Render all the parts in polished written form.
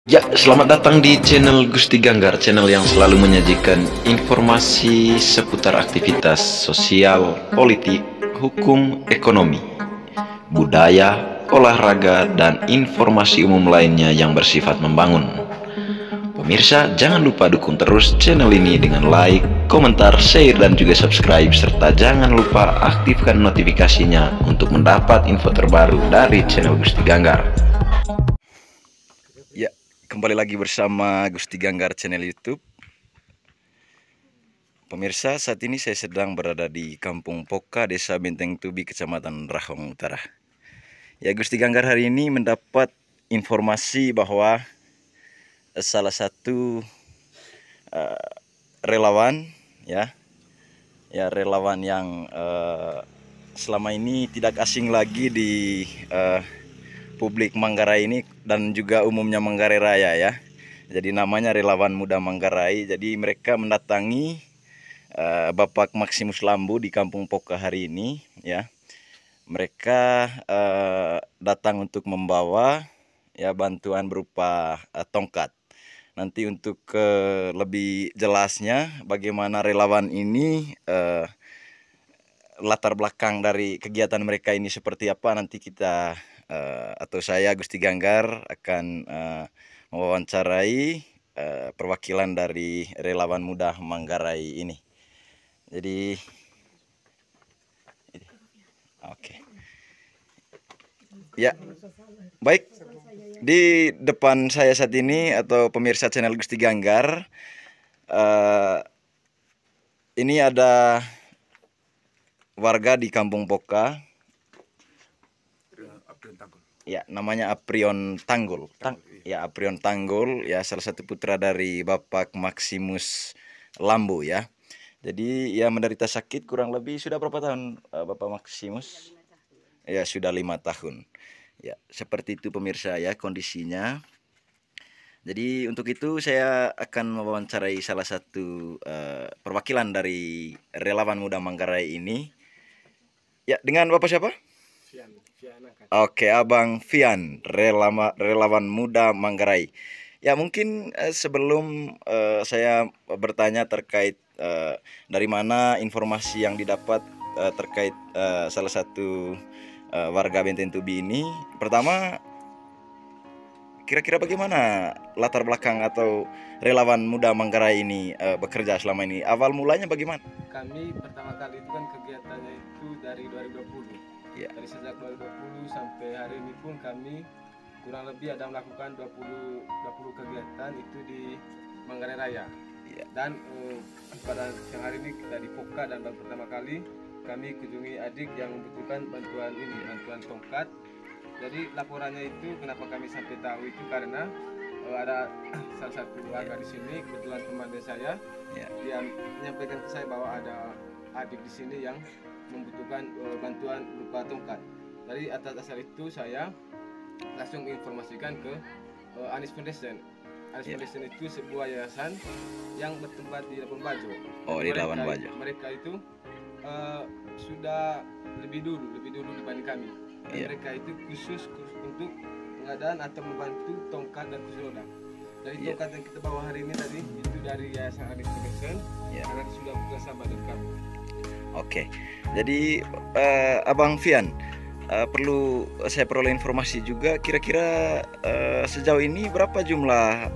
Ya, selamat datang di channel Gusti Ganggar, channel yang selalu menyajikan informasi seputar aktivitas sosial, politik, hukum, ekonomi, budaya, olahraga, dan informasi umum lainnya yang bersifat membangun. Pemirsa, jangan lupa dukung terus channel ini dengan like, komentar, share, dan juga subscribe, serta jangan lupa aktifkan notifikasinya untuk mendapat info terbaru dari channel Gusti Ganggar. Ya, kembali lagi bersama Gusti Ganggar channel YouTube. Pemirsa, saat ini saya sedang berada di Kampung Poka, Desa Benteng Tubi, Kecamatan Rahong Utara. Ya, Gusti Ganggar hari ini mendapat informasi bahwa salah satu relawan relawan yang selama ini tidak asing lagi di publik Manggarai ini dan juga umumnya Manggarai Raya ya. Jadi namanya Relawan Muda Manggarai. Jadi mereka mendatangi Bapak Maximus Lambu di Kampung Poka hari ini ya. Mereka datang untuk membawa ya bantuan berupa tongkat. Nanti untuk lebih jelasnya bagaimana relawan ini latar belakang dari kegiatan mereka ini seperti apa, nanti kita atau saya Gusti Ganggar akan mewawancarai perwakilan dari Relawan Muda Manggarai ini. Jadi oke. Ya, baik. Di depan saya saat ini atau pemirsa channel Gusti Ganggar, ini ada warga di Kampung Poka. Ya, namanya Aprion Tanggul. Ya, Aprion Tanggul ya, salah satu putra dari Bapak Maximus Lambu ya. Jadi ya menderita sakit kurang lebih sudah berapa tahun Bapak Maximus? Ya, sudah 5 tahun. Ya, seperti itu pemirsa ya kondisinya. Jadi untuk itu saya akan mewawancarai salah satu perwakilan dari Relawan Muda Manggarai ini. Ya, dengan Bapak siapa? Oke, Abang Fian, Relawan Muda Manggarai. Ya, mungkin sebelum saya bertanya terkait dari mana informasi yang didapat terkait salah satu warga Benteng Tubi ini. Pertama, kira-kira bagaimana latar belakang atau Relawan Muda Manggarai ini bekerja selama ini? Awal mulanya bagaimana? Kami pertama kali itu kan kegiatannya itu dari 2020. Ya. Dari sejak 2020 sampai hari ini pun kami kurang lebih ada melakukan 20 kegiatan itu di Manggarai Raya. Ya. Dan pada siang hari ini kita di Poka, dan baru pertama kali kami kunjungi adik yang membutuhkan bantuan ini, bantuan tongkat. Jadi laporannya itu kenapa kami sampai tahu itu karena ada salah satu warga di sini, kebetulan teman saya, dia menyampaikan ke saya bahwa ada adik di sini yang membutuhkan bantuan berupa tongkat. Dari atas dasar itu saya langsung menginformasikan ke Anis Foundation. Anis Foundation itu sebuah yayasan yang bertempat di Labuan Bajo. Oh, di Labuan Bajo. Mereka itu sudah lebih dulu dibanding kami. Mereka itu khusus untuk pengadaan atau membantu tongkat dan kursi roda. Dari tongkat yang kita bawa hari ini tadi itu dari Yayasan Anis Foundation karena sudah bekerjasama dengan kami. Oke, jadi Abang Fian, perlu saya peroleh informasi juga, kira-kira sejauh ini berapa jumlah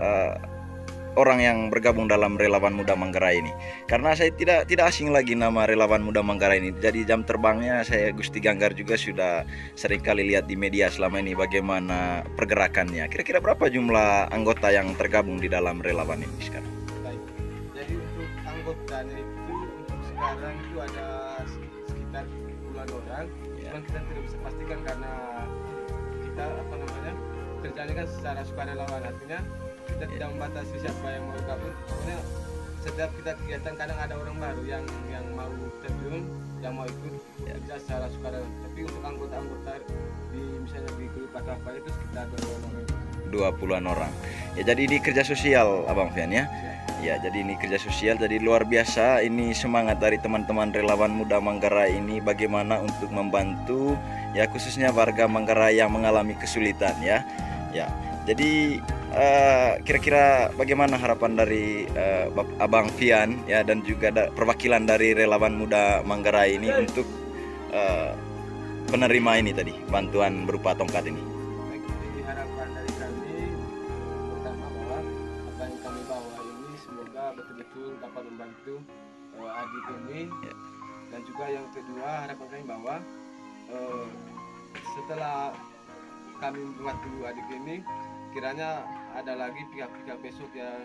orang yang bergabung dalam Relawan Muda Manggarai ini? Karena saya tidak asing lagi nama Relawan Muda Manggarai ini. Jadi jam terbangnya saya Gusti Ganggar juga sudah sering kali lihat di media selama ini bagaimana pergerakannya. Kira-kira berapa jumlah anggota yang tergabung di dalam relawan ini sekarang? Baik. Jadi untuk anggotanya itu untuk sekarang itu ada sekitar puluhan orang. Cuman kita tidak bisa pastikan karena kita kerjanya kan secara sukarelawan, artinya kita tidak membatasi siapa yang mau gabung. Pokoknya setiap kita kegiatan kadang ada orang baru yang mau terjun, yang mau ikut kerja secara sukarelawan. Tapi untuk anggota di misalnya di grup atau apa itu sekitar 20-an orang. Ya, jadi ini kerja sosial Abang Fian ya. Ya, jadi ini kerja sosial, jadi luar biasa ini semangat dari teman-teman Relawan Muda Manggarai ini bagaimana untuk membantu ya khususnya warga Manggarai yang mengalami kesulitan ya. Ya, jadi kira-kira bagaimana harapan dari Abang Fian ya, dan juga perwakilan dari Relawan Muda Manggarai ini untuk penerima ini tadi, bantuan berupa tongkat ini? Jadi harapan dari kami pertama bahwa apa yang kami bawa ini semoga betul-betul dapat membantu adik ini. Dan juga yang kedua, harapan kami bahwa setelah kami membantu adik ini, kiranya ada lagi pihak-pihak besok yang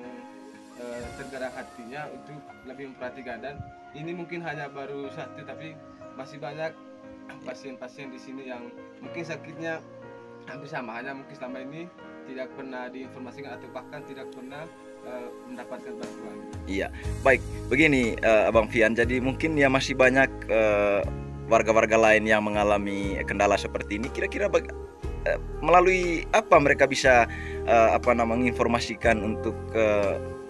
tergerak hatinya untuk lebih memperhatikan. Dan ini mungkin hanya baru satu, tapi masih banyak pasien-pasien di sini yang mungkin sakitnya hampir sama, hanya mungkin selama ini tidak pernah diinformasikan atau bahkan tidak pernah mendapatkan bantuan. Iya, baik. Begini Abang Fian, jadi mungkin ya masih banyak warga-warga lain yang mengalami kendala seperti ini. Kira-kira melalui apa mereka bisa menginformasikan untuk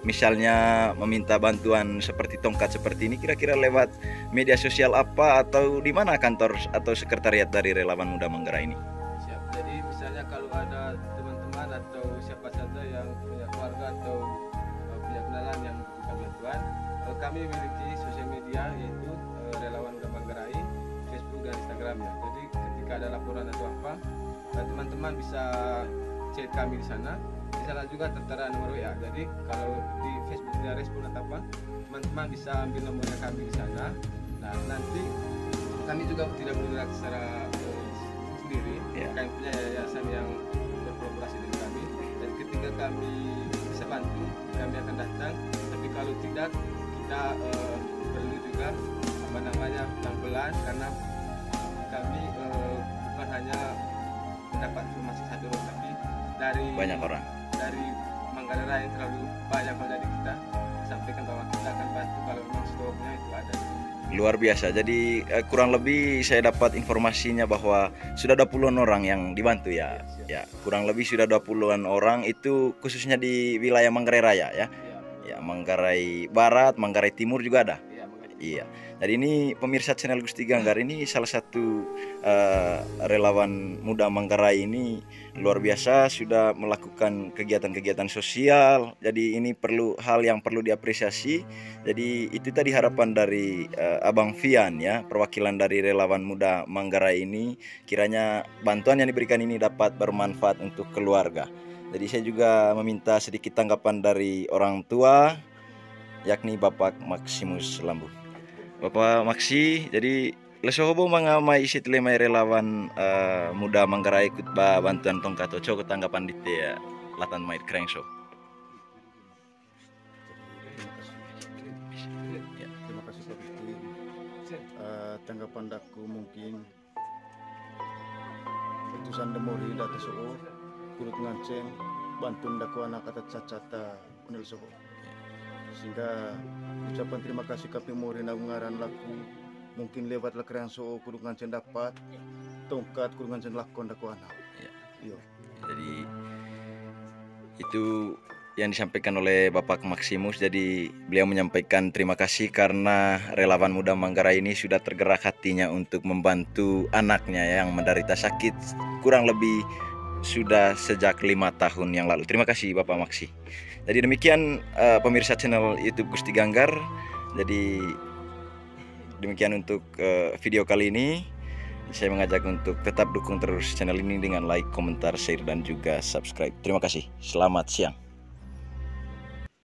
misalnya meminta bantuan seperti tongkat seperti ini? Kira-kira lewat media sosial apa, atau di mana kantor atau sekretariat dari Relawan Muda Manggarai ini? Siap. Jadi misalnya kalau ada teman-teman atau siapa saja yang punya keluarga atau punya kenalan yang membutuhkan bantuan, kami memiliki sosial media, yaitu Relawan Muda Manggarai, Facebook dan Instagramnya. Jadi ketika ada laporan atau apa, teman-teman bisa chat kami di sana. Di sana juga tertera nomor WA. Jadi kalau di Facebook tidak respon atau apa, teman-teman bisa ambil nomornya kami di sana. Nah, nanti kami juga tidak bergerak secara sendiri. Kami punya yayasan yang berkolaborasi dengan kami. Dan ketika kami bisa bantu, kami akan datang. Tapi kalau tidak, kita perlu juga pelan-pelan, karena kami bukan hanya mendapat informasi satu orang, tapi dari banyak orang, dari Manggarai yang terlalu banyak dari kita, sampaikan bahwa kita akan bantu kalau memang stoknya itu ada. Luar biasa. Jadi kurang lebih saya dapat informasinya bahwa sudah 20-an orang yang dibantu ya. Ya, kurang lebih sudah 20-an orang, itu khususnya di wilayah Manggarai Raya ya. Ya, Manggarai Barat, Manggarai Timur juga ada. Iya. Jadi ini pemirsa channel Gusti Ganggar, ini salah satu relawan muda Manggarai ini luar biasa, sudah melakukan kegiatan-kegiatan sosial. Jadi ini hal yang perlu diapresiasi. Jadi itu tadi harapan dari Abang Fian ya, perwakilan dari relawan muda Manggarai ini, kiranya bantuan yang diberikan ini dapat bermanfaat untuk keluarga. Jadi saya juga meminta sedikit tanggapan dari orang tua, yakni Bapak Maximus Lambu. Bapak Maksi, jadi lesohobo mangamai isit lemai relawan muda Manggarai ikut bantuan tongkat oco tanggapan di ya latan mait krengso. Terima kasih Pak Bukti. Tanggapan daku mungkin utusan demori data soho kurut nganceng bantun daku anak kata cacata unil soho, sehingga ucapan terima kasih kami mori ngaran laku mungkin lewat lakrean soho kurut nganceng dapat tongkat kurut nganceng lakon daku anak. Iya. Jadi itu yang disampaikan oleh Bapak Maximus. Jadi beliau menyampaikan terima kasih karena relawan muda Manggarai ini sudah tergerak hatinya untuk membantu anaknya yang menderita sakit kurang lebih sudah sejak 5 tahun yang lalu. Terima kasih Bapak Maksi. Jadi demikian pemirsa channel YouTube Gusti Ganggar. Jadi demikian untuk video kali ini. Saya mengajak untuk tetap dukung terus channel ini dengan like, komentar, share, dan juga subscribe. Terima kasih. Selamat siang.